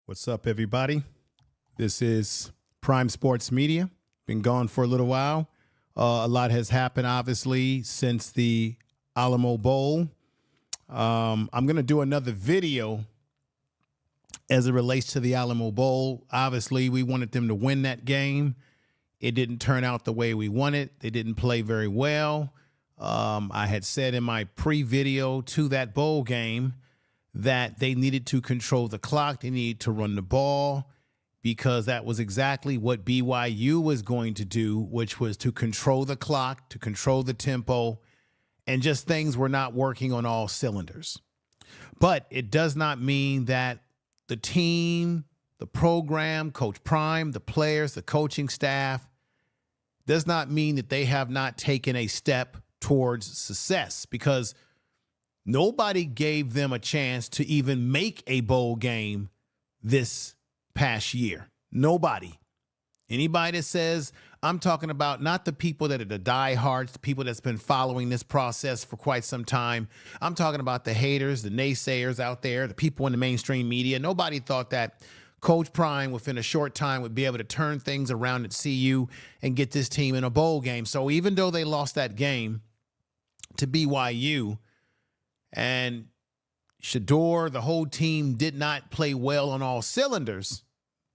What's up, everybody? This is Prime Sports Media. Been gone for a little while. A lot has happened, obviously, since the Alamo Bowl. I'm going to do another video as it relates to the Alamo Bowl. Obviously, we wanted them to win that game. It didn't turn out the way we wanted. They didn't play very well. I had said in my pre-video to that bowl game that they needed to control the clock. They needed to run the ball because that was exactly what BYU was going to do, which was to control the clock, to control the tempo, and just things were not working on all cylinders. But it does not mean that the team, the program, Coach Prime, the players, the coaching staff, does not mean that they have not taken a step towards success, because nobody gave them a chance to even make a bowl game this past year. Nobody. Anybody that says, I'm talking about not the people that are the diehards, the people that's been following this process for quite some time. I'm talking about the haters, the naysayers out there, the people in the mainstream media. Nobody thought that Coach Prime within a short time would be able to turn things around at CU and get this team in a bowl game. So even though they lost that game to BYU, and Shador, the whole team did not play well on all cylinders.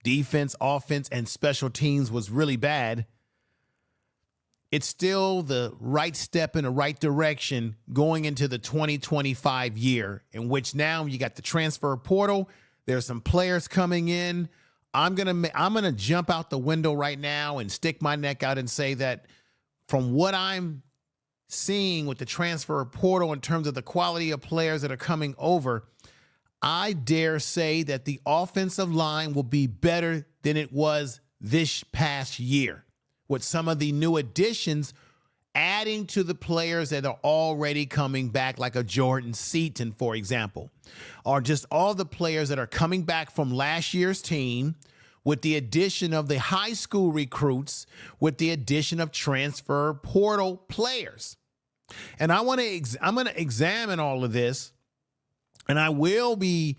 Defense, offense, and special teams was really bad. It's still the right step in the right direction going into the 2025 year, in which now you got the transfer portal. There's some players coming in. I'm gonna jump out the window right now and stick my neck out and say that from what I'm seeing with the transfer portal in terms of the quality of players that are coming over, I dare say that the offensive line will be better than it was this past year, with some of the new additions adding to the players that are already coming back, like a Jordan Seaton, for example, or just all the players that are coming back from last year's team, with the addition of the high school recruits, with the addition of transfer portal players. And I'm going to examine all of this, and I will be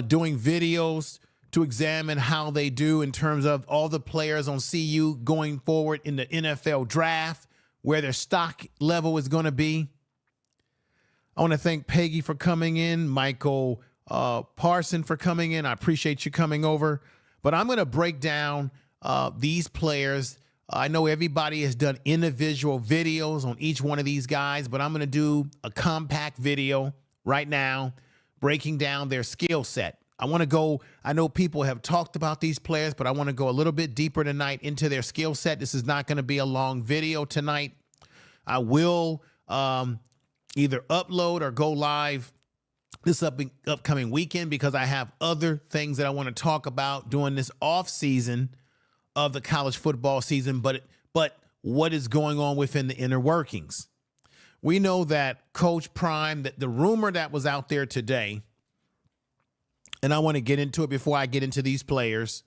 doing videos to examine how they do in terms of all the players on CU going forward in the NFL draft, where their stock level is going to be. I want to thank Peggy for coming in, Michael Parson for coming in. I appreciate you coming over. But I'm going to break down these players. I know everybody has done individual videos on each one of these guys, but I'm going to do a compact video right now breaking down their skill set. I know people have talked about these players, but I want to go a little bit deeper tonight into their skill set. This is not going to be a long video tonight. I will either upload or go live this upcoming weekend, because I have other things that I want to talk about during this off season of the college football season, but what is going on within the inner workings. We know that Coach Prime, that the rumor that was out there today, and I want to get into it before I get into these players.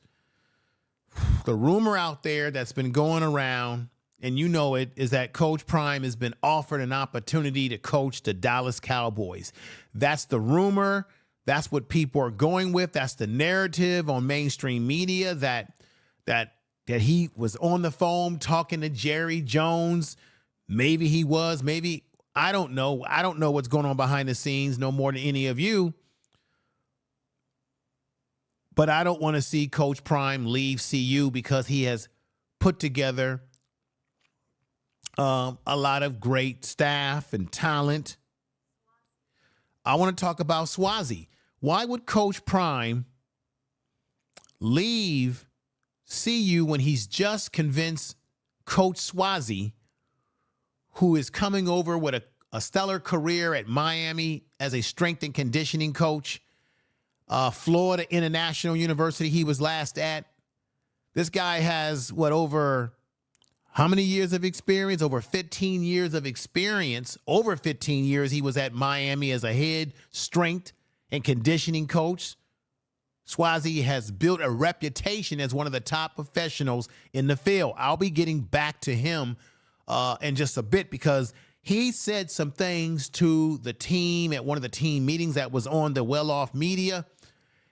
The rumor out there that's been going around, and you know it, is that Coach Prime has been offered an opportunity to coach the Dallas Cowboys. That's the rumor. That's what people are going with. That's the narrative on mainstream media, that he was on the phone talking to Jerry Jones. Maybe he was, maybe, I don't know. I don't know what's going on behind the scenes no more than any of you. But I don't want to see Coach Prime leave CU, because he has put together a lot of great staff and talent. I want to talk about Swazi. Why would Coach Prime leave CU when he's just convinced Coach Swazi, who is coming over with a stellar career at Miami as a strength and conditioning coach, Florida International University he was last at. This guy has, over how many years of experience? Over 15 years of experience. Over 15 years he was at Miami as a head strength and conditioning coach. Swazi has built a reputation as one of the top professionals in the field. I'll be getting back to him in just a bit, because he said some things to the team at one of the team meetings that was on the Well Off Media.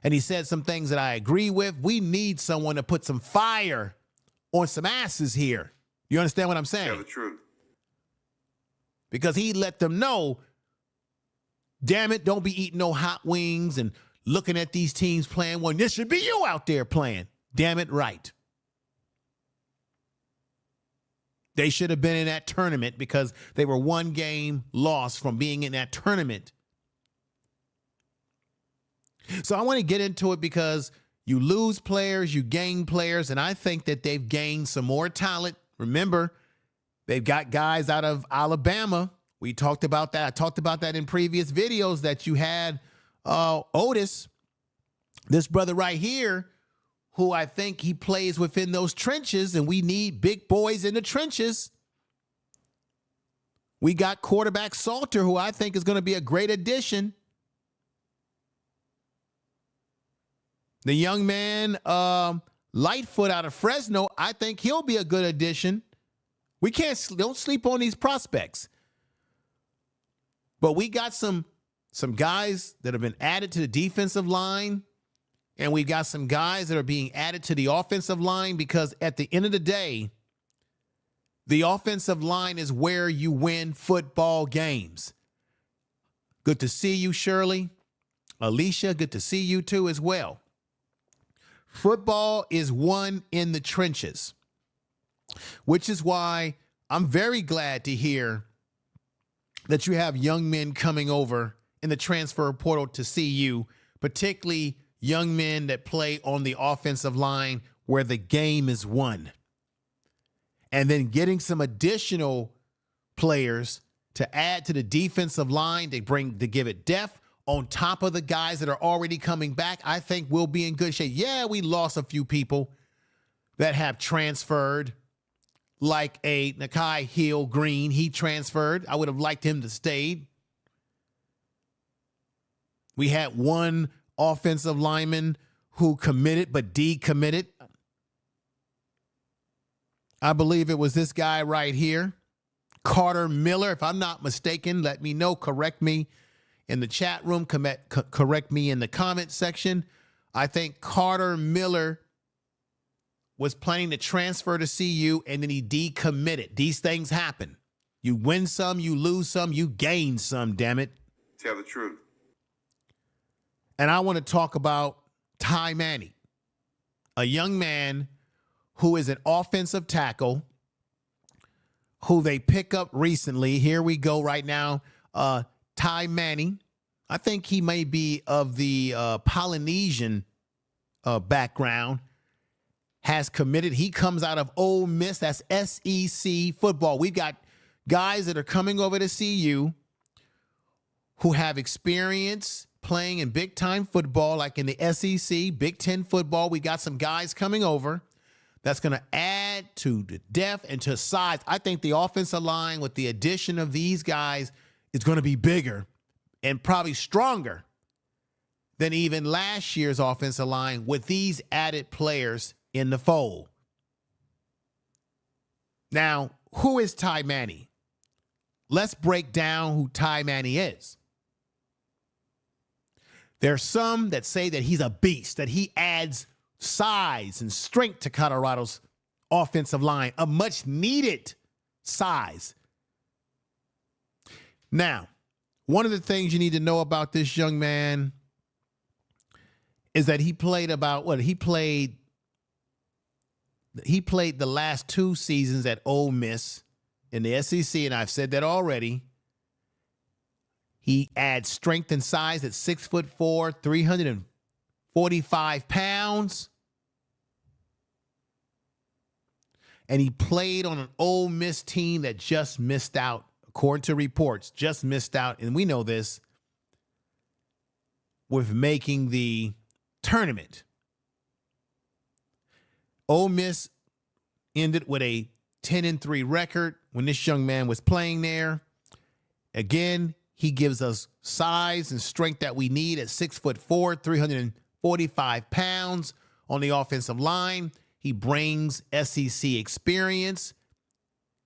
And he said some things that I agree with. We need someone to put some fire on some asses here. You understand what I'm saying? Tell the truth. Because he let them know, damn it, don't be eating no hot wings and looking at these teams playing when this should be you out there playing. Damn it right. They should have been in that tournament because they were one game lost from being in that tournament. So I want to get into it because you lose players, you gain players, and I think that they've gained some more talent. Remember, they've got guys out of Alabama. We talked about that. I talked about that in previous videos that you had Otis, this brother right here, who I think he plays within those trenches, and we need big boys in the trenches. We got quarterback Salter, who I think is going to be a great addition. The young man, Lightfoot out of Fresno, I think he'll be a good addition. Don't sleep on these prospects. But we got some guys that have been added to the defensive line, and we've got some guys that are being added to the offensive line because at the end of the day, the offensive line is where you win football games. Good to see you, Shirley. Alicia, good to see you too as well. Football is won in the trenches, which is why I'm very glad to hear that you have young men coming over in the transfer portal to see you, particularly young men that play on the offensive line where the game is won. And then getting some additional players to add to the defensive line, to give it depth on top of the guys that are already coming back. I think we'll be in good shape. Yeah, we lost a few people that have transferred, like a Nakai Hill Green. He transferred. I would have liked him to stay. We had one offensive lineman who committed but decommitted. I believe it was this guy right here, Carter Miller. If I'm not mistaken, let me know. Correct me in the chat room. Correct me in the comment section. I think Carter Miller was planning to transfer to CU, and then he decommitted. These things happen. You win some, you lose some, you gain some, damn it. Tell the truth. And I want to talk about Taimani, a young man who is an offensive tackle who they pick up recently. Here we go right now. Taimani, I think he may be of the Polynesian background, has committed. He comes out of Ole Miss. That's SEC football. We've got guys that are coming over to CU who have experience playing in big-time football, like in the SEC, Big Ten football. We got some guys coming over that's going to add to the depth and to size. I think the offensive line, with the addition of these guys, is going to be bigger and probably stronger than even last year's offensive line with these added players in the fold. Now, who is Taimani? Let's break down who Taimani is. There's some that say that he's a beast, that he adds size and strength to Colorado's offensive line, a much needed size. Now, one of the things you need to know about this young man is that he played the last 2 seasons at Ole Miss in the SEC, and I've said that already. He adds strength and size at 6'4", 345 pounds. And he played on an Ole Miss team that just missed out, according to reports, just missed out, and we know this, with making the tournament. Ole Miss ended with a 10-3 record when this young man was playing there. Again, he gives us size and strength that we need at 6'4", 345 pounds on the offensive line. He brings SEC experience.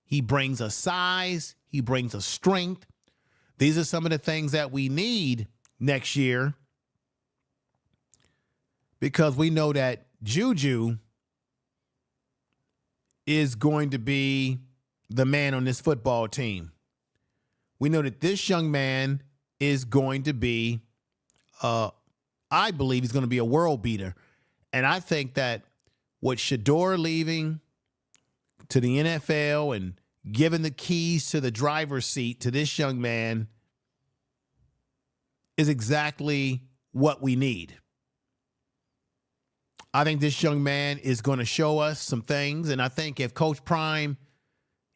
He brings a size. He brings a strength. These are some of the things that we need next year because we know that Juju is going to be the man on this football team. We know that this young man is going to be, I believe he's going to be a world beater. And I think that with Shador leaving to the NFL and giving the keys to the driver's seat to this young man is exactly what we need. I think this young man is going to show us some things. And I think if Coach Prime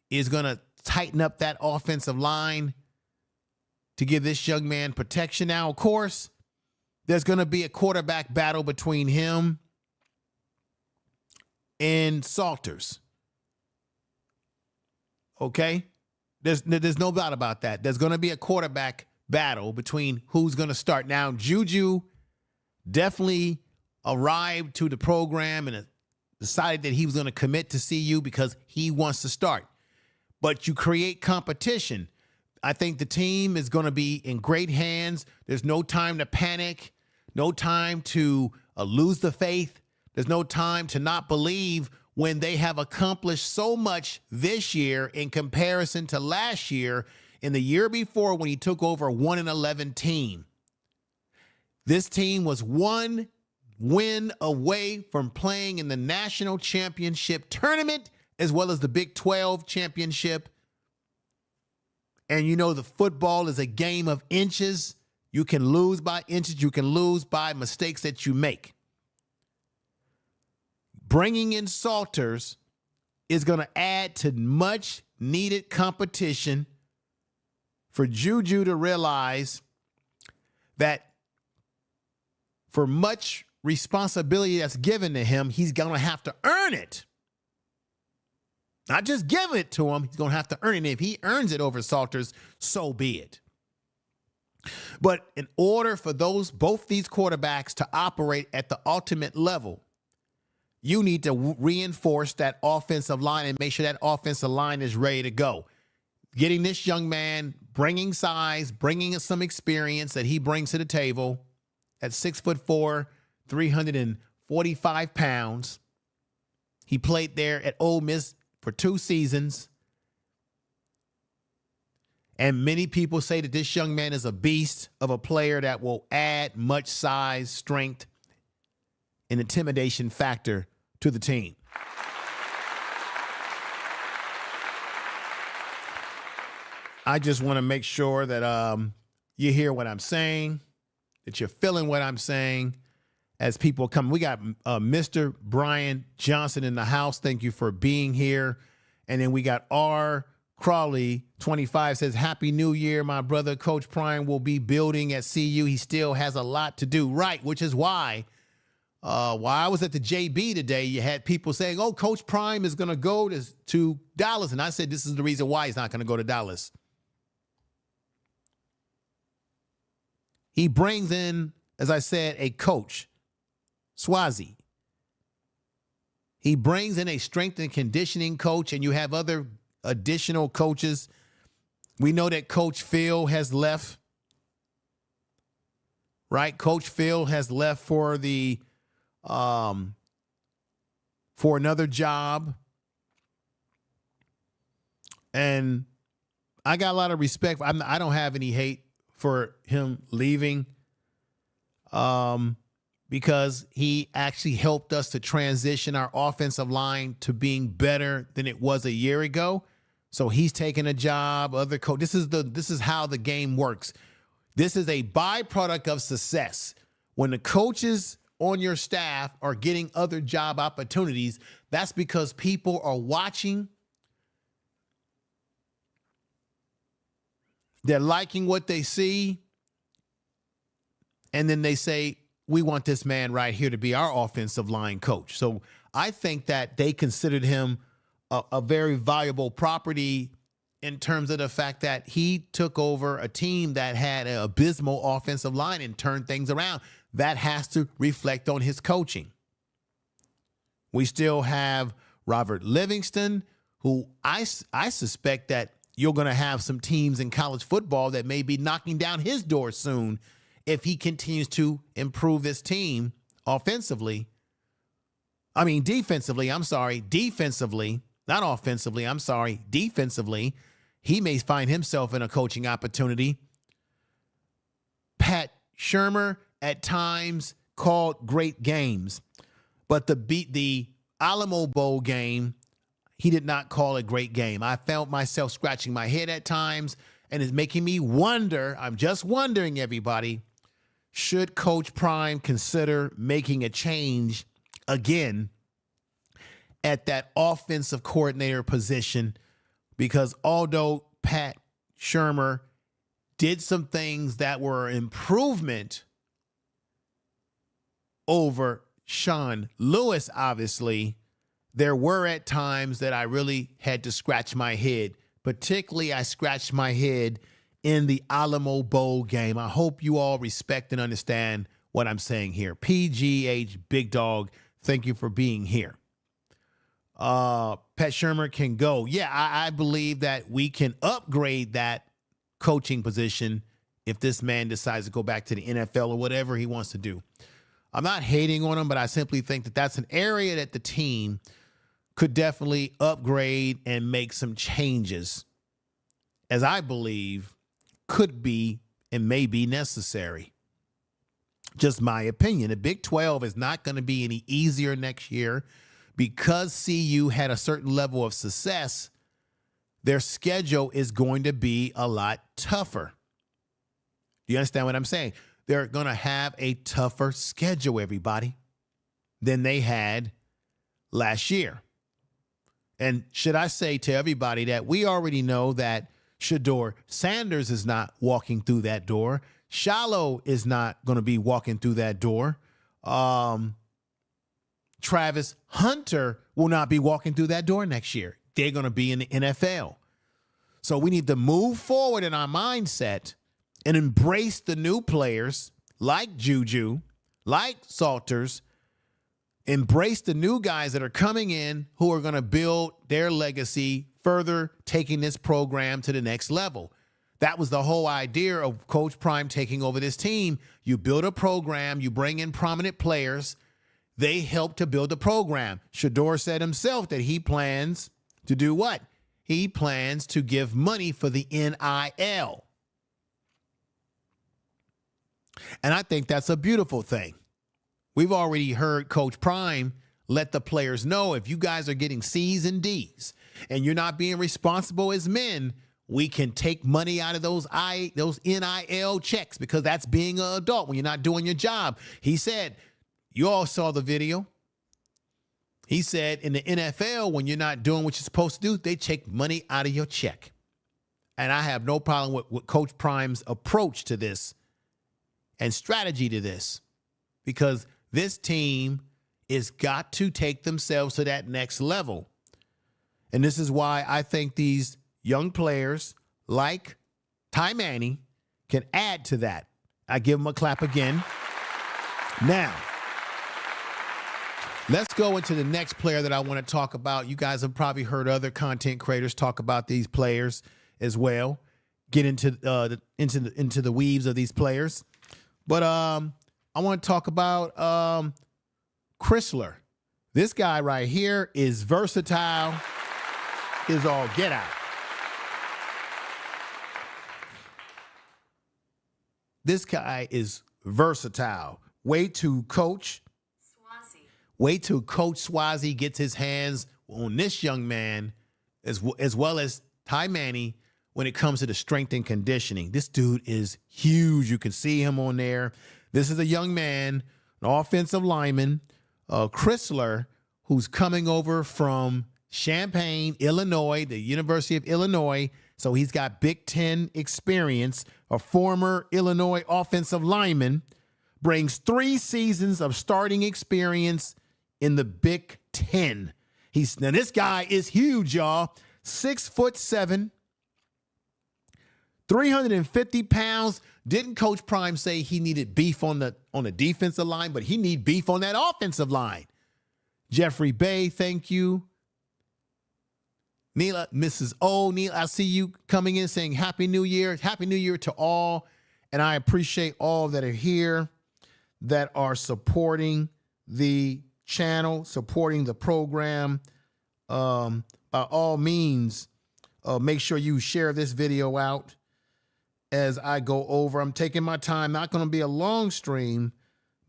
is going to tighten up that offensive line to give this young man protection. Now, of course, there's going to be a quarterback battle between him and Salters. Okay? There's no doubt about that. There's going to be a quarterback battle between who's going to start. Now, Juju definitely arrived to the program and decided that he was going to commit to CU because he wants to start. But you create competition. I think the team is going to be in great hands. There's no time to panic, no time to lose the faith. There's no time to not believe when they have accomplished so much this year in comparison to last year and the year before when he took over a 1-11 team. This team was one win away from playing in the national championship tournament as well as the Big 12 championship. And you know the football is a game of inches. You can lose by inches. You can lose by mistakes that you make. Bringing in Salters is going to add to much needed competition for Juju to realize that for much responsibility that's given to him, he's going to have to earn it. Not just give it to him, he's going to have to earn it. And if he earns it over Salters, so be it. But in order for both these quarterbacks to operate at the ultimate level, you need to reinforce that offensive line and make sure that offensive line is ready to go. Getting this young man, bringing size, bringing some experience that he brings to the table at 6'4", 345 pounds. He played there at Ole Miss for 2 seasons. And many people say that this young man is a beast of a player that will add much size, strength, and intimidation factor to the team. I just want to make sure that you hear what I'm saying, that you're feeling what I'm saying as people come. We got Mr. Brian Johnson in the house. Thank you for being here. And then we got R. Crawley, 25, says, Happy New Year, my brother. Coach Prime will be building at CU. He still has a lot to do. Right, which is why while I was at the JB today, you had people saying, oh, Coach Prime is going to go to Dallas. And I said, this is the reason why he's not going to go to Dallas. He brings in, as I said, a coach, Swazi. He brings in a strength and conditioning coach, and you have other additional coaches. We know that Coach Phil has left, right? Coach Phil has left for the for another job. And I got a lot of respect. I don't have any hate for him leaving because he actually helped us to transition our offensive line to being better than it was a year ago. So he's taking a job. Other coach. This is how the game works. This is a byproduct of success. When the coaches on your staff are getting other job opportunities, that's because people are watching. They're liking what they see. And then they say, we want this man right here to be our offensive line coach. So I think that they considered him a very valuable property in terms of the fact that he took over a team that had an abysmal offensive line and turned things around. That has to reflect on his coaching. We still have Robert Livingston, who I suspect that you're going to have some teams in college football that may be knocking down his door soon if he continues to improve this team defensively, not offensively, defensively, he may find himself in a coaching opportunity. Pat Shurmur at times called great games, but the Alamo Bowl game, he did not call a great game. I felt myself scratching my head at times, and it's making me wonder. I'm just wondering, everybody, should Coach Prime consider making a change again at that offensive coordinator position? Because although Pat Shurmur did some things that were improvement over Sean Lewis, obviously, there were at times that I really had to scratch my head. Particularly, I scratched my head in the Alamo Bowl game. I hope you all respect and understand what I'm saying here. PGH Big Dog, thank you for being here. Pat Shurmur can go. Yeah, I believe that we can upgrade that coaching position if this man decides to go back to the NFL or whatever he wants to do. I'm not hating on him, but I simply think that that's an area that the team could definitely upgrade and make some changes, as I believe could be and may be necessary. Just my opinion. The Big 12 is not going to be any easier next year because CU had a certain level of success. Their schedule is going to be a lot tougher. Do you understand what I'm saying? They're going to have a tougher schedule, everybody, than they had last year. And should I say to everybody that we already know that Shedeur Sanders is not walking through that door. Shallow is not going to be walking through that door. Travis Hunter will not be walking through that door next year. They're going to be in the NFL. So we need to move forward in our mindset and embrace the new players like Juju, like Salters. Embrace the new guys that are coming in who are going to build their legacy, further taking this program to the next level. That was the whole idea of Coach Prime taking over this team. You build a program, you bring in prominent players. They help to build the program. Shedeur said himself that he plans to do what? He plans to give money for the NIL. And I think that's a beautiful thing. We've already heard Coach Prime let the players know if you guys are getting C's and D's and you're not being responsible as men, we can take money out of those NIL checks because that's being an adult when you're not doing your job. He said, you all saw the video. He said in the NFL, when you're not doing what you're supposed to do, they take money out of your check. And I have no problem with Coach Prime's approach to this and strategy to this, because this team is got to take themselves to that next level. And this is why I think these young players like Taimani can add to that. I give them a clap again. Now, let's go into the next player that I want to talk about. You guys have probably heard other content creators talk about these players as well. Get into the weaves of these players. But I want to talk about Crisler. This guy right here is versatile, is all get out. This guy is versatile. Wait till Coach Swazi gets his hands on this young man as well as Taimani when it comes to the strength and conditioning. This dude is huge. You can see him on there. This is a young man, an offensive lineman, Crisler, who's coming over from Champaign, Illinois, the University of Illinois. So he's got Big Ten experience, a former Illinois offensive lineman, brings 3 seasons of starting experience in the Big Ten. Now this guy is huge, y'all. 6'7", 350 pounds. Didn't Coach Prime say he needed beef on the defensive line, but he need beef on that offensive line? Jeffrey Bay, thank you. Neela, Mrs. O, Neil, I see you coming in saying Happy New Year. Happy New Year to all. And I appreciate all that are here that are supporting the channel, supporting the program, by all means, make sure you share this video out as I go over. I'm taking my time, not going to be a long stream,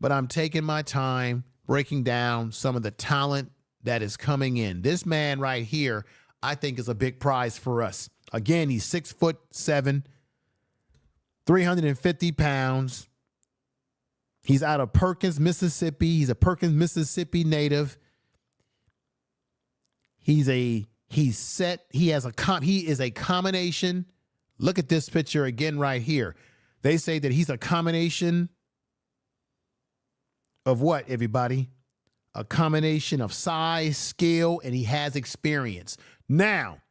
but I'm taking my time breaking down some of the talent that is coming in. This man right here, I think, is a big prize for us. Again, he's 6'7", 350 pounds. He's out of Perkins, Mississippi. He's a Perkins, Mississippi native. He is a combination. Look at this picture again right here. They say that he's a combination of what, everybody? A combination of size, skill, and he has experience. Now,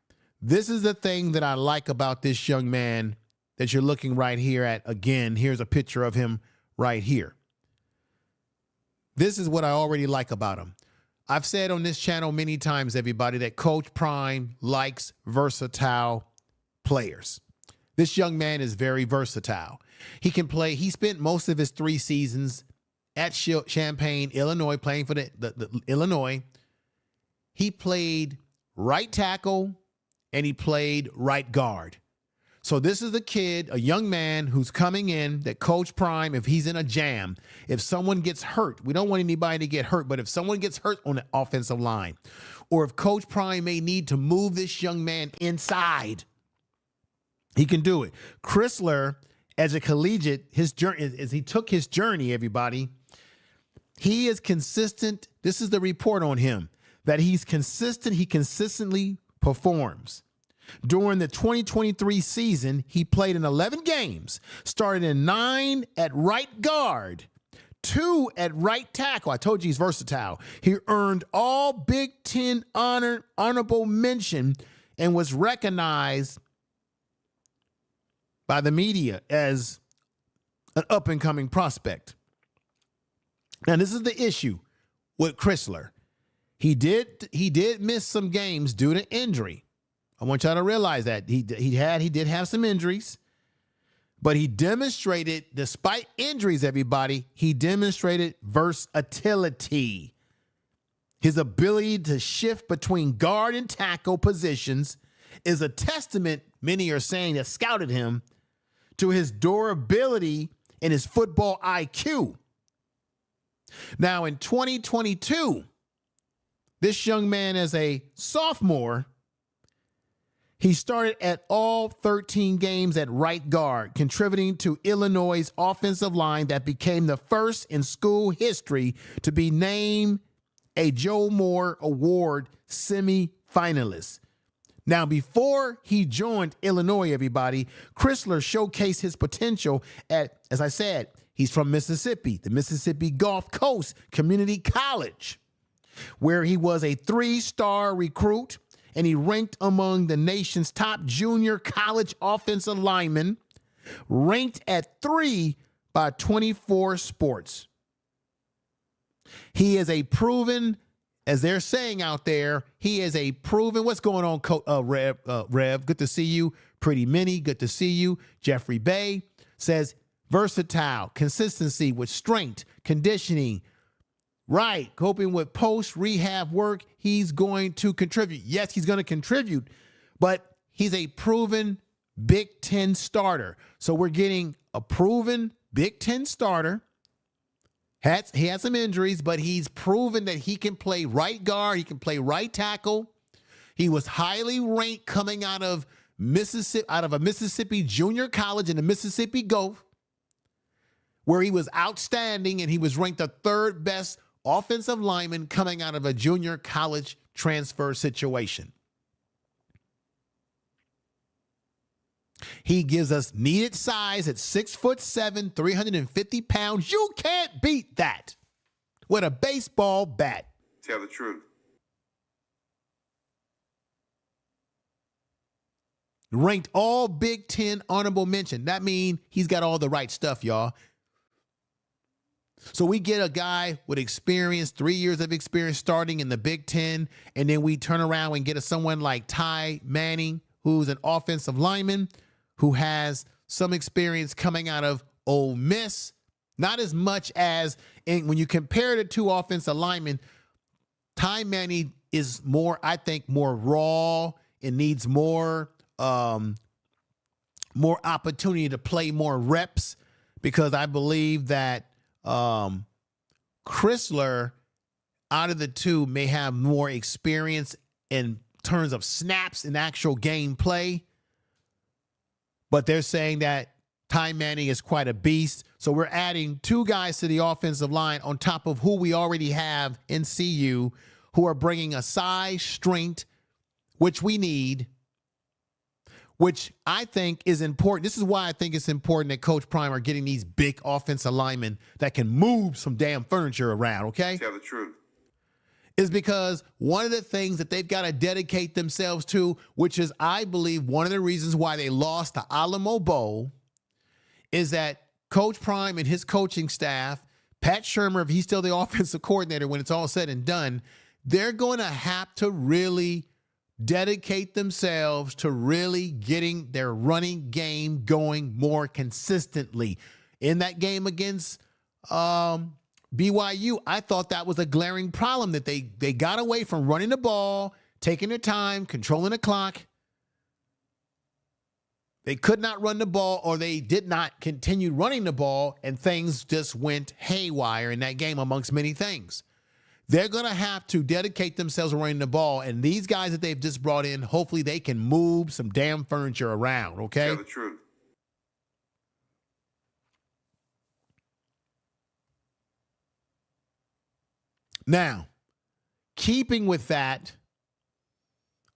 this is the thing that I like about this young man that you're looking right here at. Again, here's a picture of him right here. This is what I already like about him. I've said on this channel many times, everybody, that Coach Prime likes versatile players. This young man is very versatile. He can play. He spent most of his 3 seasons at Champaign, Illinois, playing for the Illinois. He played right tackle and he played right guard. So this is a kid, a young man who's coming in that Coach Prime, if he's in a jam, if someone gets hurt, we don't want anybody to get hurt, but if someone gets hurt on the offensive line, or if Coach Prime may need to move this young man inside, he can do it. Crisler, as a collegiate, his journey, as he took his journey, everybody, he is consistent. This is the report on him, that he's consistent. He consistently performs. During the 2023 season, he played in 11 games, started in 9 at right guard, 2 at right tackle. I told you he's versatile. He earned all Big Ten honorable mention and was recognized by the media as an up-and-coming prospect. Now, this is the issue with Crisler. He did miss some games due to injury. I want y'all to realize that he did have some injuries, but he demonstrated, despite injuries, everybody, he demonstrated versatility. His ability to shift between guard and tackle positions is a testament, many are saying, that scouted him, to his durability and his football IQ. Now, in 2022, this young man, as a sophomore, he started at all 13 games at right guard, contributing to Illinois' offensive line that became the first in school history to be named a Joe Moore Award semifinalist. Now, before he joined Illinois, everybody, Crisler showcased his potential at, as I said, he's from Mississippi, the Mississippi Gulf Coast Community College, where he was a 3-star recruit, and he ranked among the nation's top junior college offensive linemen, ranked at 3 by 24 Sports. He is a proven, as they're saying out there, he is a proven, what's going on, Rev? Good to see you. Pretty Minnie, good to see you. Jeffrey Bay says, versatile, consistency with strength, conditioning, right, coping with post-rehab work, he's going to contribute. Yes, he's going to contribute, but he's a proven Big Ten starter. So we're getting a proven Big Ten starter. He had some injuries, but he's proven that he can play right guard. He can play right tackle. He was highly ranked coming out of Mississippi, out of a Mississippi junior college in the Mississippi Gulf, where he was outstanding, and he was ranked the 3rd best offensive lineman coming out of a junior college transfer situation. He gives us needed size at 6'7", 350 pounds. You can't beat that with a baseball bat. Tell the truth. Ranked all Big Ten honorable mention. That means he's got all the right stuff, y'all. So we get a guy with experience, 3 years of experience starting in the Big Ten, and then we turn around and get someone like Ty Manning, who's an offensive lineman, who has some experience coming out of Ole Miss. Not as much as when you compare the two offensive linemen, Taimani is more, I think, more raw and needs more opportunity to play more reps, because I believe that Crisler, out of the two, may have more experience in terms of snaps and actual game play. But they're saying that Taimani is quite a beast. So we're adding two guys to the offensive line on top of who we already have in CU, who are bringing a size, strength, which we need, which I think is important. This is why I think it's important that Coach Prime are getting these big offensive linemen that can move some damn furniture around, okay? Tell the truth. Is because one of the things that they've got to dedicate themselves to, which is, I believe, one of the reasons why they lost the Alamo Bowl, is that Coach Prime and his coaching staff, Pat Shurmur, if he's still the offensive coordinator when it's all said and done, they're going to have to really dedicate themselves to really getting their running game going more consistently. In that game against BYU, I thought that was a glaring problem, that they got away from running the ball, taking their time, controlling the clock. They could not run the ball, or they did not continue running the ball, and things just went haywire in that game, amongst many things. They're going to have to dedicate themselves to running the ball, and these guys that they've just brought in, hopefully they can move some damn furniture around, okay? Tell the truth. Now, keeping with that,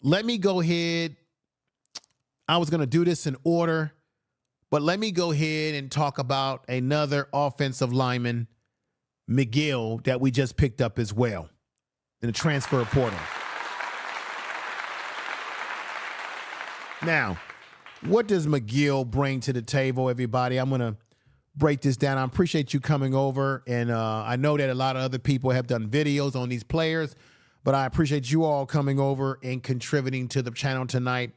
let me go ahead. I was going to do this in order, but let me go ahead and talk about another offensive lineman, Mcgil, that we just picked up as well in the transfer portal. Now, what does Mcgil bring to the table, everybody? I'm going to break this down. I appreciate you coming over, and I know that a lot of other people have done videos on these players, but I appreciate you all coming over and contributing to the channel tonight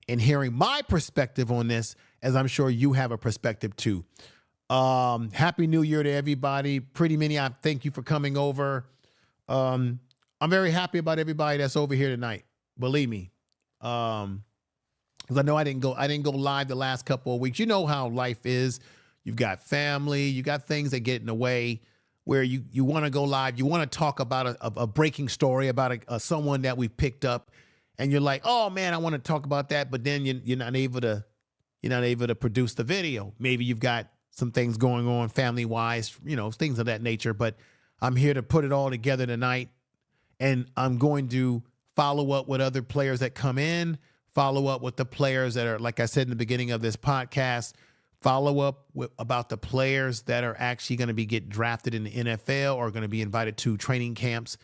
and hearing my perspective on this, as I'm sure you have a perspective too. Happy New Year to everybody. Pretty Mini, I thank you for coming over. I'm very happy about everybody that's over here tonight. Believe me. Because I know I didn't go live the last couple of weeks. You know how life is. You've got family, you got things that get in the way, where you want to go live. You want to talk about a breaking story about someone that we picked up, and you're like, oh man, I want to talk about that, but then you're not able to produce the video. Maybe you've got some things going on family wise, things of that nature. But I'm here to put it all together tonight, and I'm going to follow up with other players that come in, follow up with the players that are, like I said in the beginning of this podcast, follow up about the players that are actually going to get drafted in the NFL or going to be invited to training camps.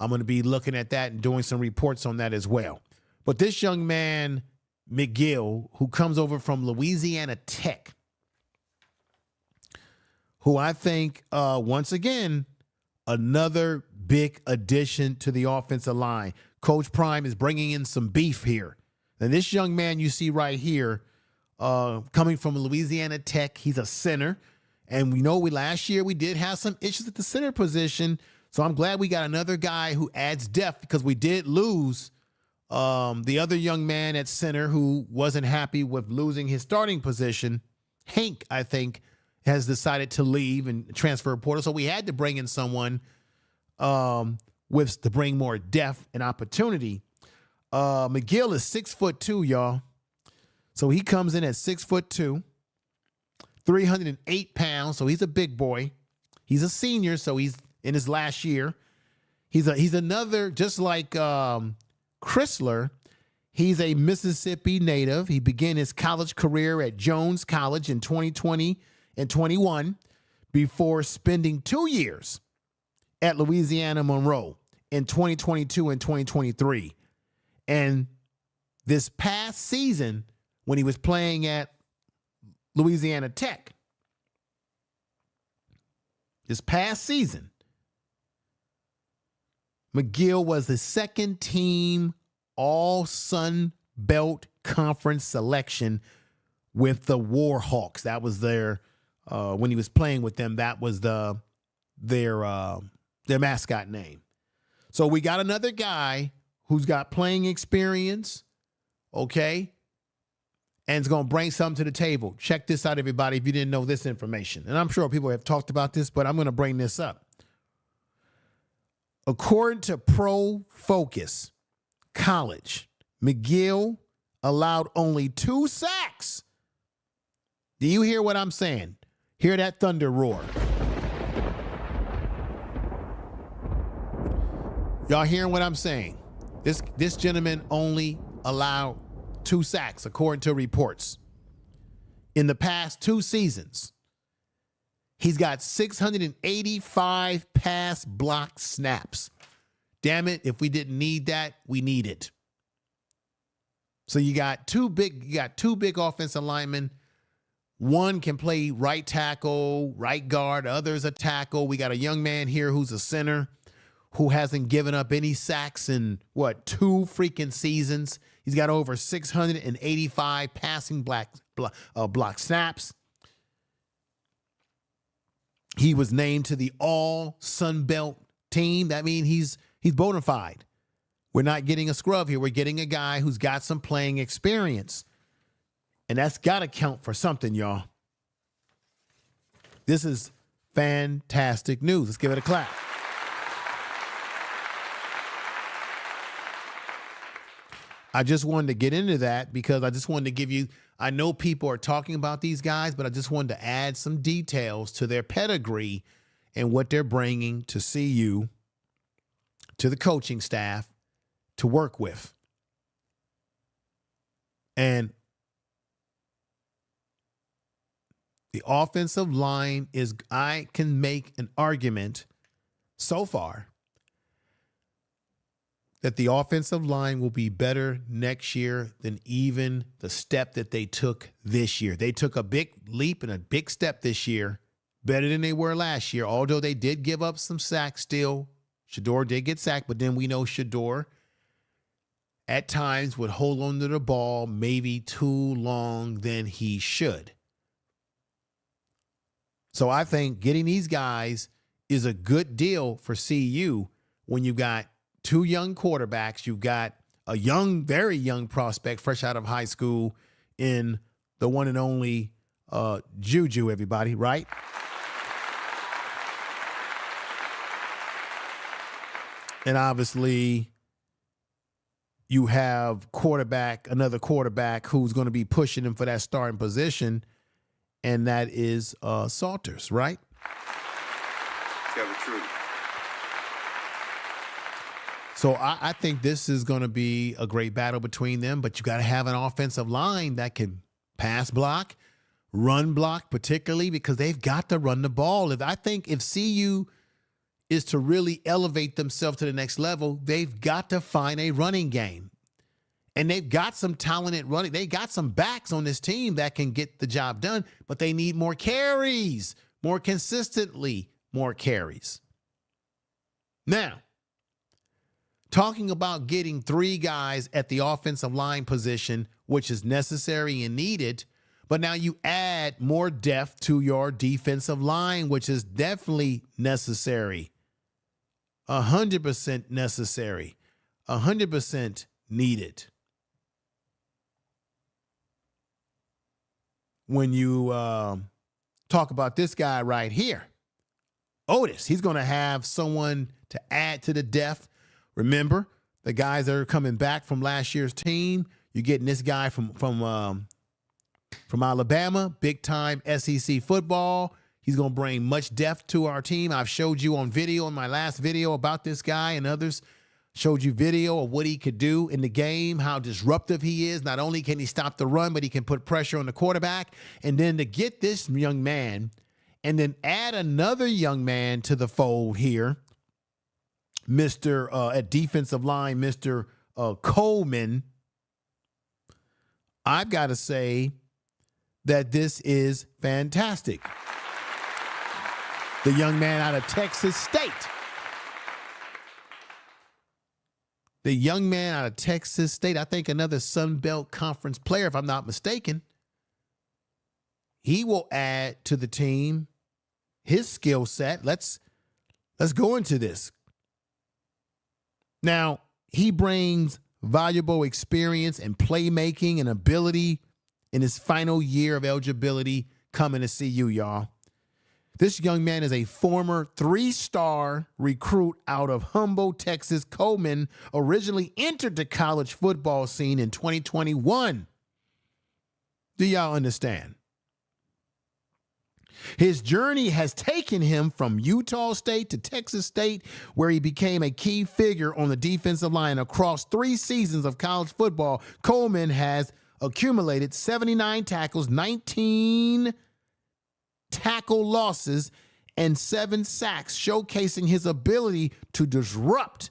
I'm going to be looking at that and doing some reports on that as well. But this young man, Mcgil, who comes over from Louisiana Tech, who I think, once again, another big addition to the offensive line. Coach Prime is bringing in some beef here. And this young man you see right here, coming from Louisiana Tech, he's a center. And we know last year we did have some issues at the center position. So I'm glad we got another guy who adds depth, because we did lose the other young man at center who wasn't happy with losing his starting position. Hank, I think, has decided to leave and transfer portal. So we had to bring in someone to bring more depth and opportunity. Mcgil is 6'2", y'all. So he comes in at 6'2", 308 pounds. So he's a big boy. He's a senior, so he's in his last year. He's another, just like Crisler, he's a Mississippi native. He began his college career at Jones College in 2020 and 21 before spending 2 years at Louisiana Monroe in 2022 and 2023. And this past season, when he was playing at Louisiana Tech, this past season, Mcgil was the second team All-Sun Belt Conference selection with the Warhawks. That was their, when he was playing with them, that was the their mascot name. So we got another guy who's got playing experience, okay, and is going to bring something to the table. Check this out, everybody, if you didn't know this information. And I'm sure people have talked about this, but I'm going to bring this up. According to Pro Focus College, Mcgill allowed only 2 sacks. Do you hear what I'm saying? Hear that thunder roar. Y'all hearing what I'm saying? This gentleman only allowed 2 sacks, according to reports. In the past 2 seasons, he's got 685 pass block snaps. Damn it, if we didn't need that, we need it. So you got two big offensive linemen. One can play right tackle, right guard, the other's a tackle. We got a young man here who's a center who hasn't given up any sacks in, 2 freaking seasons. He's got over 685 passing block snaps. He was named to the All Sun Belt team. That means he's bona fide. We're not getting a scrub here. We're getting a guy who's got some playing experience. And that's got to count for something, y'all. This is fantastic news. Let's give it a clap. I just wanted to get into that because I just wanted to give you, I know people are talking about these guys, but I just wanted to add some details to their pedigree and what they're bringing to CU, to the coaching staff, to work with. And the offensive line is, I can make an argument so far that the offensive line will be better next year than even the step that they took this year. They took a big leap and a big step this year, better than they were last year, although they did give up some sacks still. Shedeur did get sacked, but then we know Shedeur at times would hold on to the ball maybe too long than he should. So I think getting these guys is a good deal for CU when you've got 2 young quarterbacks. You've got a young, very young prospect fresh out of high school in the one and only Juju, everybody, right? And obviously you have another quarterback who's going to be pushing him for that starting position, and that is Salters, right? Yeah, true. So I think this is going to be a great battle between them, but you got to have an offensive line that can pass block, run block, particularly because they've got to run the ball. I think if CU is to really elevate themselves to the next level, they've got to find a running game. And they've got some talented running. They got some backs on this team that can get the job done, but they need more carries, more consistently more carries. Now, talking about getting 3 guys at the offensive line position, which is necessary and needed, but now you add more depth to your defensive line, which is definitely necessary. 100% necessary. 100% needed. When you talk about this guy right here, Otis, he's going to have someone to add to the depth. Remember, the guys that are coming back from last year's team, you're getting this guy from Alabama, big-time SEC football. He's going to bring much depth to our team. I've showed you on video in my last video about this guy, and others showed you video of what he could do in the game, how disruptive he is. Not only can he stop the run, but he can put pressure on the quarterback. And then to get this young man and then add another young man to the fold here, at defensive line, Mr. Coleman, I've got to say that this is fantastic. The young man out of Texas State. The young man out of Texas State, I think another Sun Belt Conference player, if I'm not mistaken. He will add to the team his skill set. Let's Let's go into this. Now, he brings valuable experience and playmaking and ability in his final year of eligibility coming to CU, y'all. This young man is a former 3-star recruit out of Humboldt, Texas. Coleman originally entered the college football scene in 2021. Do y'all understand? His journey has taken him from Utah State to Texas State, where he became a key figure on the defensive line. Across 3 seasons of college football, Coleman has accumulated 79 tackles, 19 tackle losses, and 7 sacks, showcasing his ability to disrupt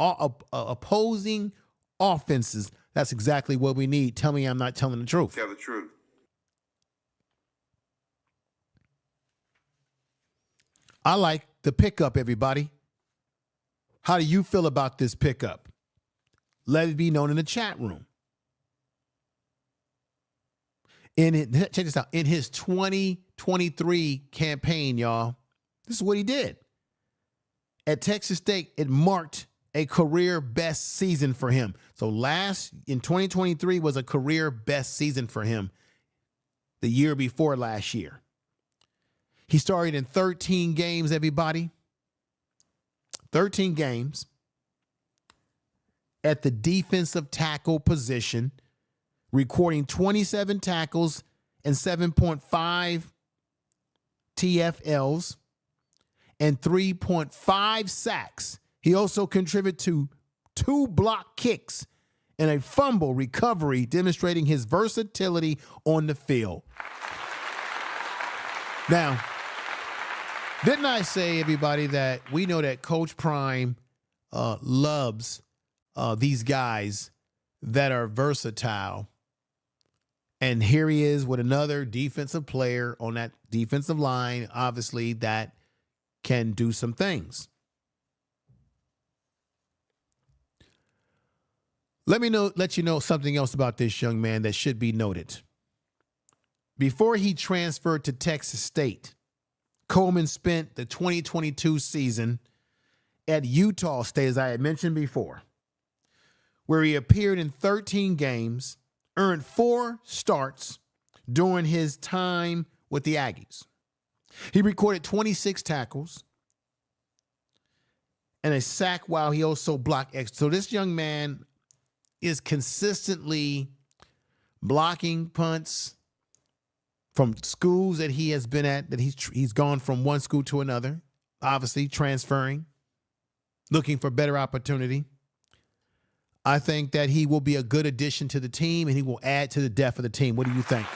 opposing offenses. That's exactly what we need. Tell me I'm not telling the truth. Tell the truth. I like the pickup, everybody. How do you feel about this pickup? Let it be known in the chat room. Check this out. In his 2023 campaign, y'all, this is what he did. At Texas State, it marked a career best season for him. So in 2023 was a career best season for him the year before last year. He started in 13 games, everybody. 13 games at the defensive tackle position, recording 27 tackles and 7.5 TFLs and 3.5 sacks. He also contributed to 2 block kicks and a fumble recovery, demonstrating his versatility on the field. Now, didn't I say, everybody, that we know that Coach Prime loves these guys that are versatile? And here he is with another defensive player on that defensive line, obviously, that can do some things. Let you know something else about this young man that should be noted. Before he transferred to Texas State, Coleman spent the 2022 season at Utah State, as I had mentioned before, where he appeared in 13 games, earned 4 starts during his time with the Aggies. He recorded 26 tackles and a sack while he also blocked extra. So this young man is consistently blocking punts from schools that he has been at, that he's gone from one school to another, obviously transferring, looking for better opportunity. I think that he will be a good addition to the team, and he will add to the depth of the team. What do you think?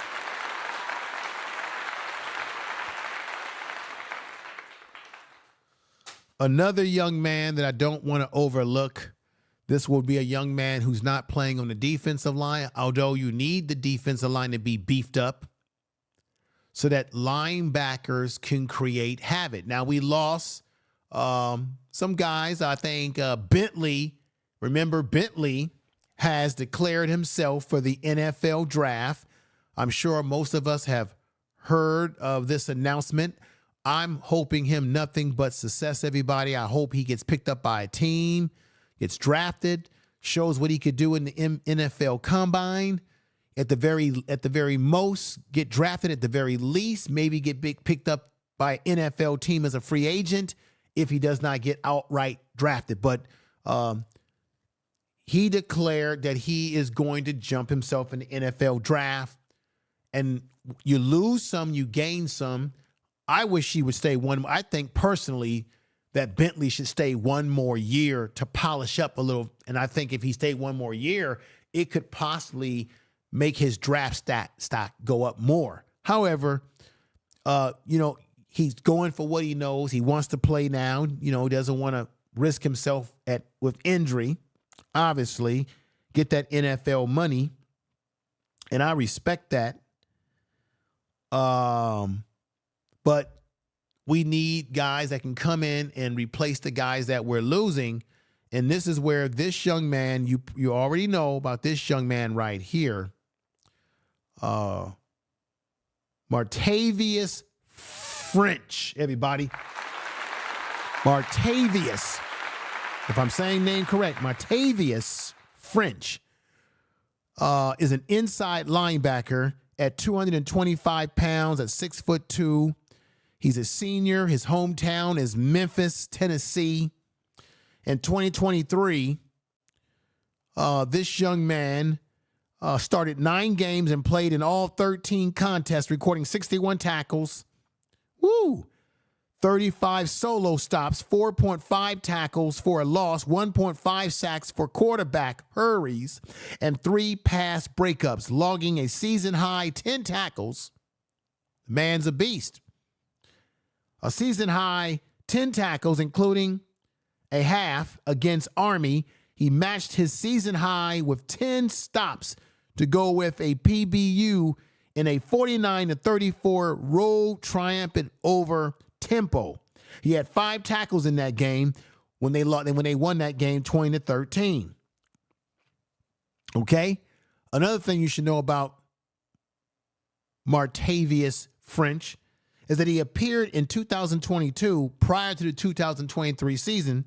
Another young man that I don't want to overlook. This will be a young man who's not playing on the defensive line, although you need the defensive line to be beefed up so that linebackers can create havoc. Now, we lost some guys. I think Bentley, remember Bentley has declared himself for the NFL draft. I'm sure most of us have heard of this announcement. I'm hoping him nothing but success, everybody. I hope he gets picked up by a team, gets drafted, shows what he could do in the NFL Combine. At the very most, get drafted. At the very least, maybe get picked up by an NFL team as a free agent if he does not get outright drafted. But he declared that he is going to jump himself in the NFL draft. And you lose some, you gain some. I wish he would stay one. I think personally that Bentley should stay one more year to polish up a little. And I think if he stayed one more year, it could possibly make his draft stock go up more. However, he's going for what he knows. He wants to play now. He doesn't want to risk himself with injury. Obviously, get that NFL money, and I respect that. But we need guys that can come in and replace the guys that we're losing. And this is where this young man, you already know about this young man right here. Martavius French, everybody. Martavius, if I'm saying name correct, Martavius French is an inside linebacker at 225 pounds, at 6'2". He's a senior. His hometown is Memphis, Tennessee. In 2023, this young man started 9 games and played in all 13 contests, recording 61 tackles. 35 solo stops, 4.5 tackles for a loss, 1.5 sacks for quarterback hurries, and 3 pass breakups, logging a season-high 10 tackles. The man's a beast. A season-high 10 tackles, including a half against Army. He matched his season high with 10 stops to go with a PBU in a 49-34 road triumph over Tempo. He had 5 tackles in that game when they won that game 20-13. Okay? Another thing you should know about Martavius French is that he appeared in 2022 prior to the 2023 season.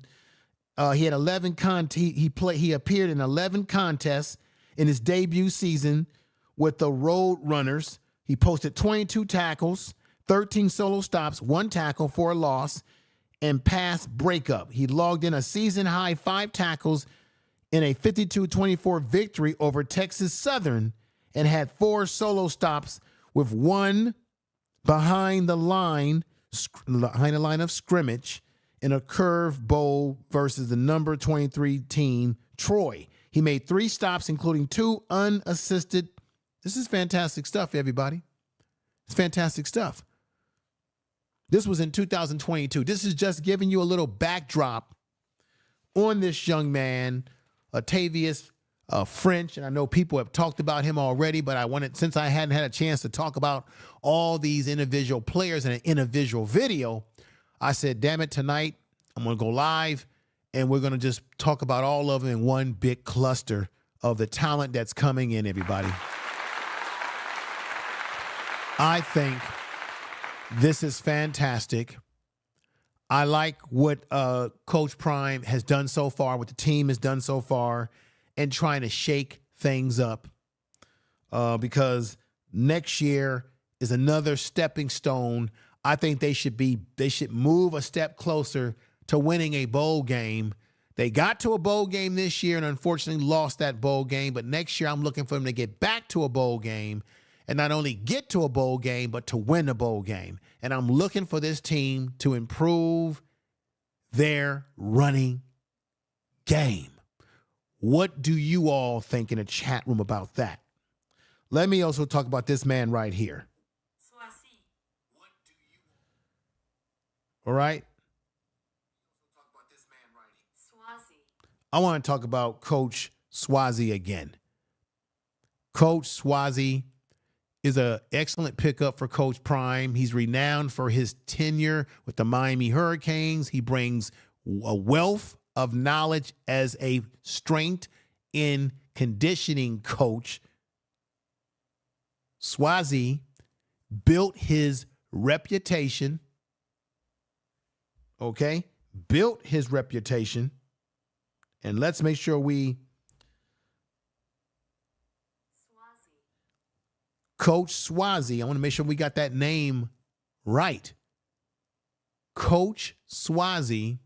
He had 11 he appeared in 11 contests in his debut season with the Road Runners. He posted 22 tackles, 13 solo stops, 1 tackle for a loss, and pass breakup. He logged in a season-high 5 tackles in a 52-24 victory over Texas Southern and had 4 solo stops with 1 behind the line of scrimmage in a curve bowl versus the number 23 team, Troy. He made 3 stops, including 2 unassisted. This is fantastic stuff, everybody. It's fantastic stuff. This was in 2022. This is just giving you a little backdrop on this young man, Tavius French. And I know people have talked about him already, but since I hadn't had a chance to talk about all these individual players in an individual video, I said, damn it, tonight I'm going to go live and we're going to just talk about all of them in one big cluster of the talent that's coming in, everybody. I think this is fantastic. I like what Coach Prime has done so far, what the team has done so far, and trying to shake things up because next year is another stepping stone. I think they should move a step closer to winning a bowl game. They got to a bowl game this year and unfortunately lost that bowl game, but next year I'm looking for them to get back to a bowl game and not only get to a bowl game, but to win a bowl game. And I'm looking for this team to improve their running game. What do you all think in the chat room about that? Let me also talk about this man right here. Swazi. What do you All right? talk about this man right here? Swazi. I want to talk about Coach Swazi again. Coach Swazi is an excellent pickup for Coach Prime. He's renowned for his tenure with the Miami Hurricanes. He brings a wealth of knowledge as a strength in conditioning coach. Swazi built his reputation, okay? Built his reputation. And let's make sure Swazi. Coach Swazi, I want to make sure we got that name right. Coach Swazi,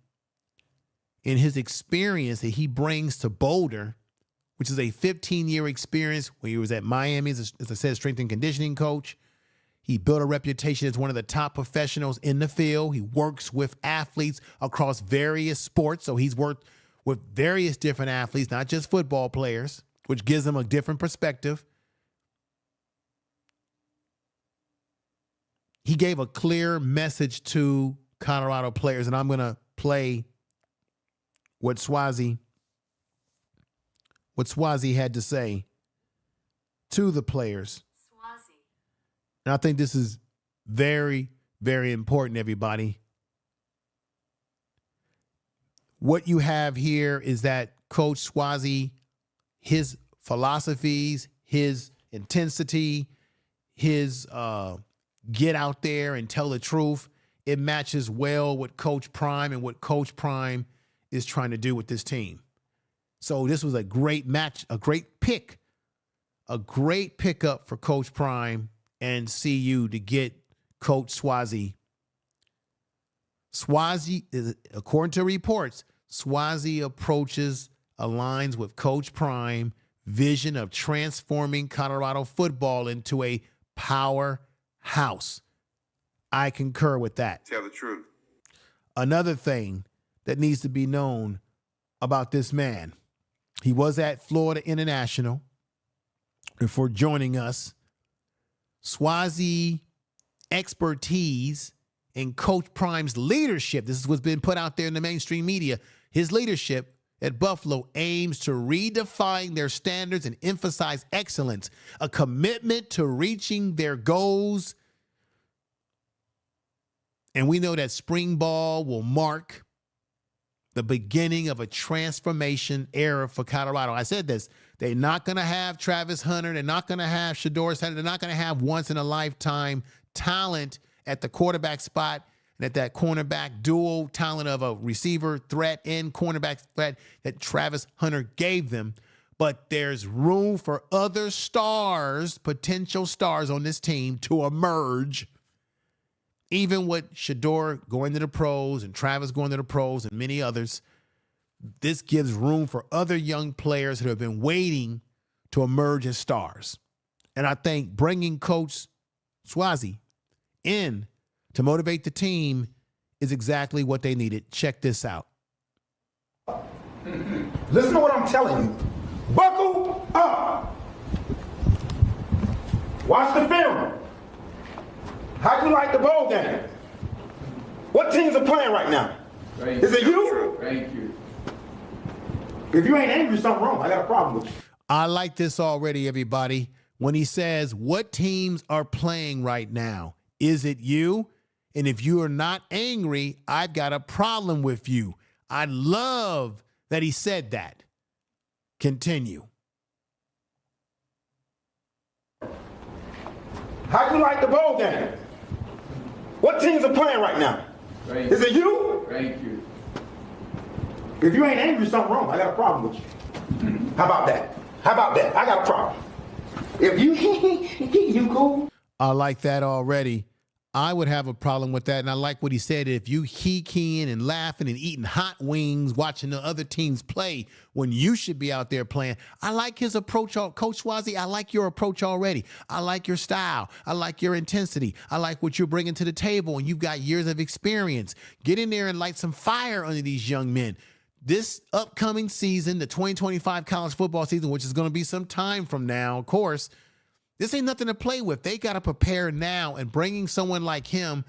in his experience that he brings to Boulder, which is a 15-year experience where he was at Miami, as I said, strength and conditioning coach. He built a reputation as one of the top professionals in the field. He works with athletes across various sports. So he's worked with various different athletes, not just football players, which gives him a different perspective. He gave a clear message to Colorado players, and I'm going to play what Swazi had to say to the players. Swazi. And I think this is very, very important, everybody. What you have here is that Coach Swazi, his philosophies, his intensity, his get out there and tell the truth it matches well with Coach Prime and what Coach Prime is trying to do with this team. So this was a great match, a great pick, a great pickup for Coach Prime and CU to get Coach Swazi. Swazi, according to reports, Swazi aligns with Coach Prime vision of transforming Colorado football into a powerhouse. I concur with that. Tell the truth. Another thing that needs to be known about this man, he was at Florida International before joining us. Swazi expertise and Coach Prime's leadership, this is what's been put out there in the mainstream media, his leadership at Buffalo aims to redefine their standards and emphasize excellence, a commitment to reaching their goals. And we know that spring ball will mark the beginning of a transformation era for Colorado. I said this, they're not going to have Travis Hunter. They're not going to have Shedeur Sanders. They're not going to have once-in-a-lifetime talent at the quarterback spot and at that cornerback dual talent of a receiver threat and cornerback threat that Travis Hunter gave them. But there's room for other stars, potential stars on this team to emerge. Even with Shedeur going to the pros and Travis going to the pros and many others, this gives room for other young players who have been waiting to emerge as stars. And I think bringing Coach Swazi in to motivate the team is exactly what they needed. Check this out. Listen to what I'm telling you. Buckle up. Watch the film. How'd you like the bowl game? What teams are playing right now? Is it you? Thank you. If you ain't angry, something wrong. I got a problem with you. I like this already, everybody. When he says, what teams are playing right now? Is it you? And if you are not angry, I've got a problem with you. I love that he said that. Continue. How'd you like the bowl game? What teams are playing right now? Is it you? Thank you. If you ain't angry, something wrong. I got a problem with you. How about that? How about that? I got a problem. If you, you cool? I like that already. I would have a problem with that. And I like what he said. If you keying and laughing and eating hot wings, watching the other teams play when you should be out there playing. I like his approach. Coach Swazi, I like your approach already. I like your style. I like your intensity. I like what you're bringing to the table. And you've got years of experience. Get in there and light some fire under these young men. This upcoming season, the 2025 college football season, which is going to be some time from now, of course, this ain't nothing to play with. They got to prepare now, and bringing someone like him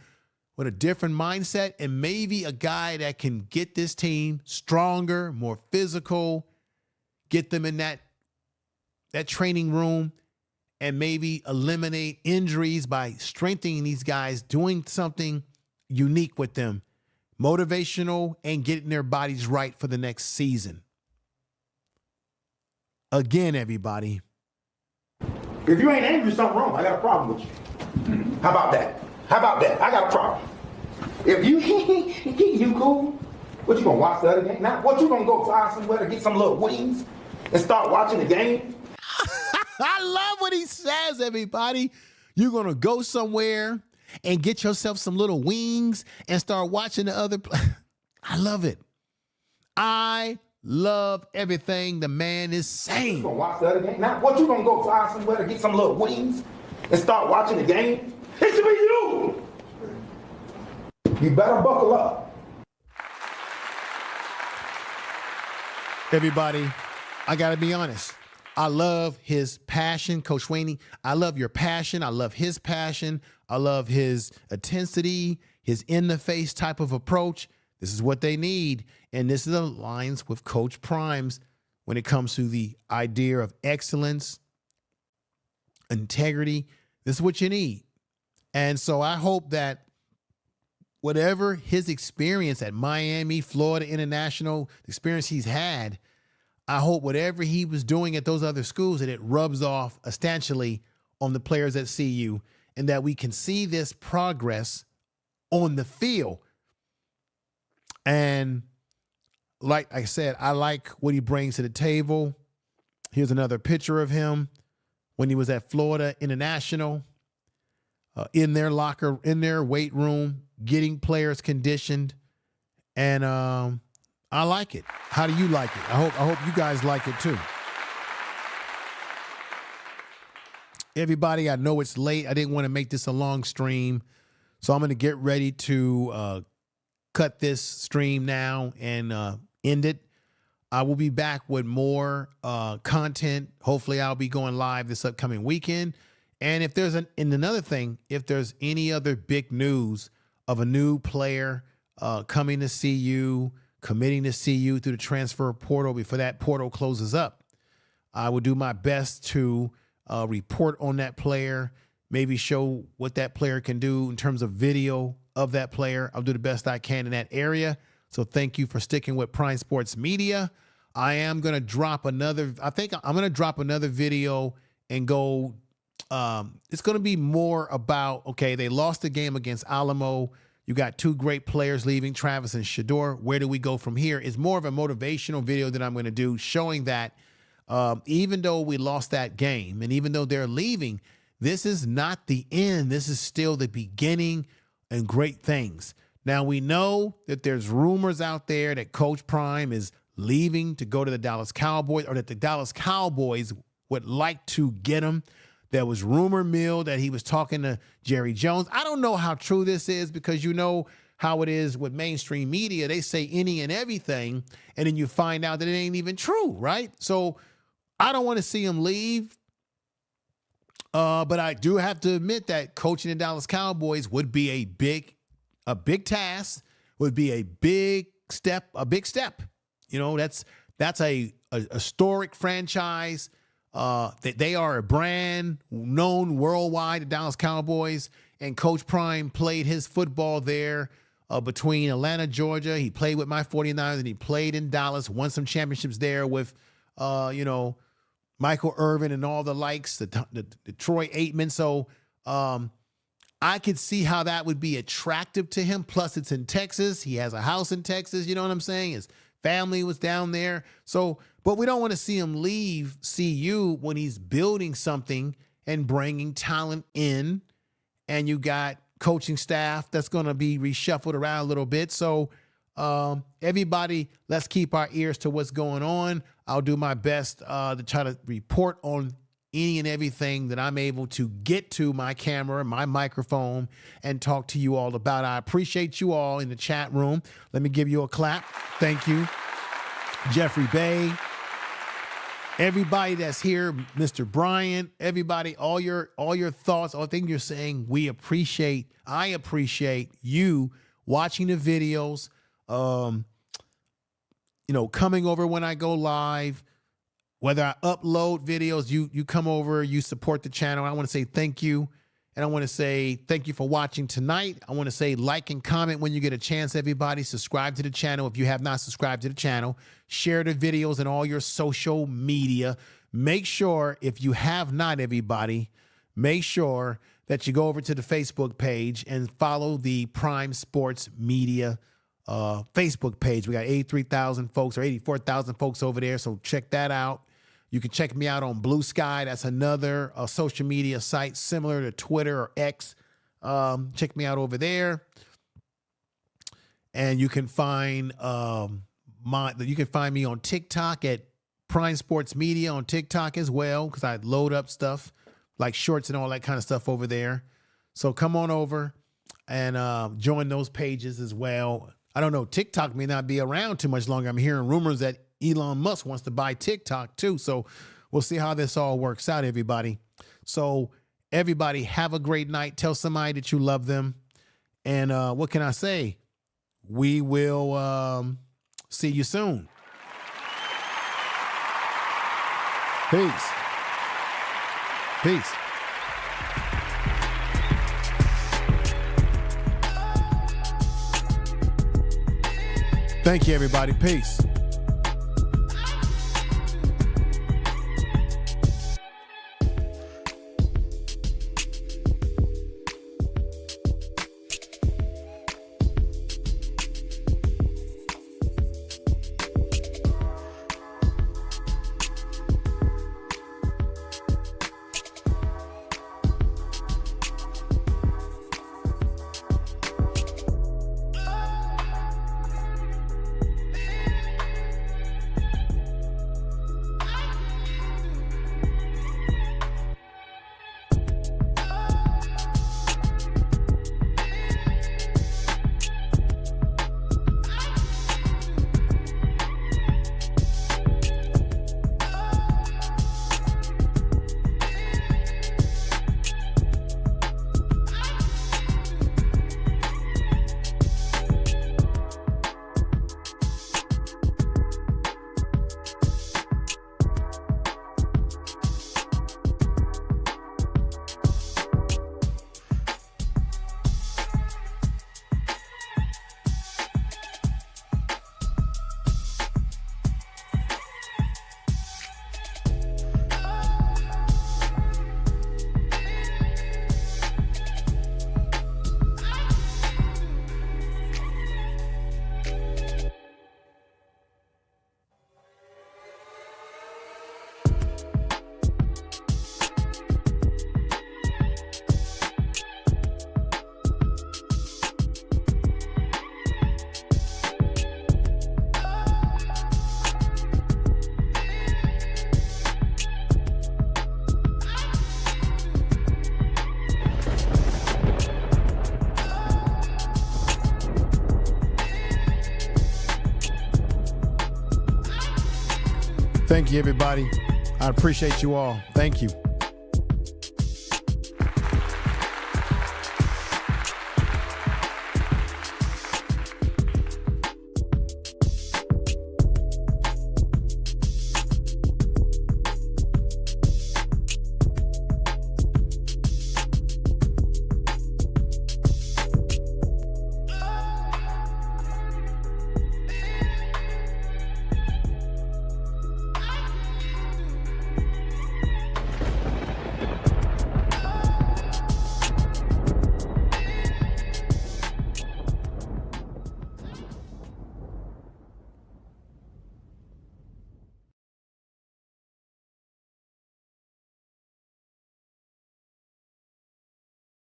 with a different mindset and maybe a guy that can get this team stronger, more physical, get them in that training room and maybe eliminate injuries by strengthening these guys, doing something unique with them, motivational, and getting their bodies right for the next season. Again, everybody. If you ain't angry, something wrong. I got a problem with you. How about that? How about that? I got a problem. If you, you cool? What, you gonna watch the other game? Now, what, you gonna go fly somewhere to get some little wings and start watching the game? I love what he says, everybody. You're going to go somewhere and get yourself some little wings and start watching the other. I love it. I love everything the man is saying. You gonna watch the other game? Now, what, you gonna go fly somewhere to get some little wings and start watching the game? It should be you. You better buckle up. Everybody, I got to be honest. I love his passion, Coach Swaney. I love your passion. I love his passion. I love his intensity, his in-the-face type of approach. This is what they need. And this aligns with Coach Prime's when it comes to the idea of excellence, integrity. This is what you need. And so I hope that whatever his experience at Miami, Florida International, the experience he's had, I hope whatever he was doing at those other schools, that it rubs off substantially on the players at CU, and that we can see this progress on the field. And like I said, I like what he brings to the table. Here's another picture of him when he was at Florida International, in their weight room, getting players conditioned. And I like it. How do you like it? I hope you guys like it too. Everybody, I know it's late. I didn't want to make this a long stream, so I'm going to get ready to cut this stream now and end it. I will be back with more content. Hopefully, I'll be going live this upcoming weekend. And if there's another thing, if there's any other big news of a new player coming to CU, committing to CU through the transfer portal before that portal closes up, I will do my best to report on that player, maybe show what that player can do in terms of video of that player. I'll do the best I can in that area. So thank you for sticking with Prime Sports Media. I am going to drop another, I think I'm going to drop another video and go, it's going to be more about, okay, they lost the game against Alamo. You got two great players leaving, Travis and Shador. Where do we go from here? It's more of a motivational video that I'm going to do, showing that even though we lost that game and even though they're leaving, this is not the end. This is still the beginning and great things. Now, we know that there's rumors out there that Coach Prime is leaving to go to the Dallas Cowboys, or that the Dallas Cowboys would like to get him. There was rumor mill that he was talking to Jerry Jones. I don't know how true this is, because you know how it is with mainstream media. They say any and everything, and then you find out that it ain't even true, right? So I don't want to see him leave. But I do have to admit that coaching the Dallas Cowboys would be a big task, would be a big step. You know, that's a historic franchise. They are a brand known worldwide, the Dallas Cowboys, and Coach Prime played his football there between Atlanta, Georgia. He played with my 49ers, and he played in Dallas, won some championships there with, Michael Irvin and all the likes, the Troy Aikman. So I could see how that would be attractive to him. Plus, it's in Texas. He has a house in Texas. You know what I'm saying? His family was down there. So, but we don't want to see him leave CU when he's building something and bringing talent in. And you got coaching staff that's going to be reshuffled around a little bit. So everybody, let's keep our ears to what's going on. I'll do my best to try to report on any and everything that I'm able to get to my camera, my microphone, and talk to you all about. I appreciate you all in the chat room. Let me give you a clap. Thank you. Jeffrey Bay, everybody that's here, Mr. Bryant, everybody, all your thoughts, all the things you're saying, I appreciate you watching the videos, coming over when I go live. Whether I upload videos, you come over, you support the channel. I want to say thank you. And I want to say thank you for watching tonight. I want to say like and comment when you get a chance, everybody. Subscribe to the channel if you have not subscribed to the channel. Share the videos in all your social media. Make sure, if you have not, everybody, make sure that you go over to the Facebook page and follow the Prime Sports Media Facebook page. We got 83,000 folks or 84,000 folks over there, so check that out. You can check me out on Blue Sky. That's another social media site similar to Twitter or X. Check me out over there. And you can find me on TikTok at Prime Sports Media on TikTok as well, because I load up stuff like shorts and all that kind of stuff over there. So come on over and join those pages as well. I don't know, TikTok may not be around too much longer. I'm hearing rumors that Elon Musk wants to buy TikTok too. So we'll see how this all works out, everybody. So everybody have a great night. Tell somebody that you love them. And what can I say? We will see you soon. Peace. Peace. Thank you, everybody. Peace. Thank you, everybody. I appreciate you all. Thank you.